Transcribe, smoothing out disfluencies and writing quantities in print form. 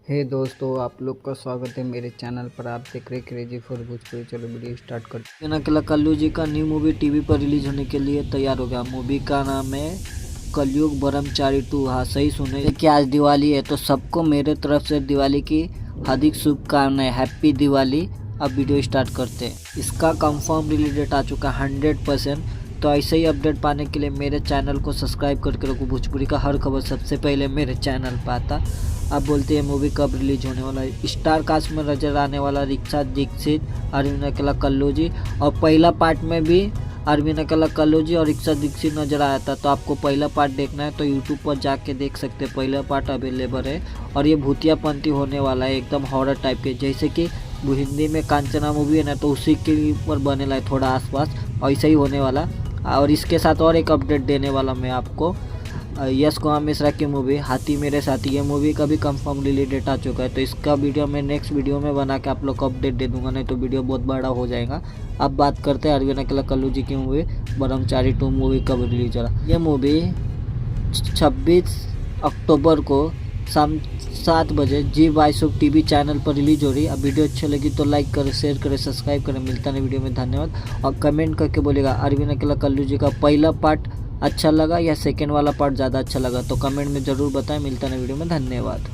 हे दोस्तों, आप लोग का स्वागत है मेरे चैनल पर। आप देख रहे क्रेजी फॉर भोजपुरी। चलो वीडियो स्टार्ट करते हैं। अकेला कल्लू जी का न्यू मूवी टीवी पर रिलीज होने के लिए तैयार हो गया। मूवी का नाम है कलयुग ब्रह्मचारी 2। हाँ, सही सुने कि आज दिवाली है, तो सबको मेरे तरफ से दिवाली की हार्दिक शुभकामनाएं। हैप्पी दिवाली। अब वीडियो स्टार्ट करते हैं। इसका कंफर्म रिलीज डेट आ चुका है 100%। तो ऐसे ही अपडेट पाने के लिए मेरे चैनल को सब्सक्राइब करके रखो। भोजपुरी का हर खबर सबसे पहले मेरे चैनल पर आता। आप बोलते हैं मूवी कब रिलीज होने वाला है। स्टार कास्ट में नजर आने वाला रिक्शा दीक्षित, अरविंद अकेला कल्लू जी, और पहला पार्ट में भी अरविंद अकेला कल्लू जी और रिक्शा दीक्षित नजर आया था। तो आपको पहला पार्ट देखना है तो यूट्यूब पर जाके देख सकते हैं। पहला पार्ट अवेलेबल है और ये भूतियापंथी होने वाला है, एकदम हॉरर टाइप के। जैसे कि हिंदी में कांचना मूवी है ना, तो उसी के ऊपर बनेला है थोड़ा आसपास, ऐसा ही होने वाला। और इसके साथ और एक अपडेट देने वाला मैं आपको। यश कुमार मिश्रा की मूवी हाथी मेरे साथी, ये मूवी का भी कंफर्म रिलीज डेट आ चुका है। तो इसका वीडियो मैं नेक्स्ट वीडियो में बना के आप लोग को अपडेट दे दूंगा, नहीं तो वीडियो बहुत बड़ा हो जाएगा। अब बात करते हैं अरविंद अकेला कल्लू जी की मूवी ब्रह्मचारी 2 मूवी कब रिलीज हो रहा है। ये मूवी 26 अक्टूबर को शाम 7 बजे जी22 टीवी चैनल पर रिलीज हो रही है। अब वीडियो अच्छी लगी तो लाइक करें, शेयर करें, सब्सक्राइब करें। मिलता है वीडियो में, धन्यवाद। और कमेंट करके बोलेगा अरविंद अकेला कल्लू जी का पहला पार्ट अच्छा लगा या सेकेंड वाला पार्ट ज़्यादा अच्छा लगा, तो कमेंट में ज़रूर बताएं। मिलता है वीडियो में, धन्यवाद।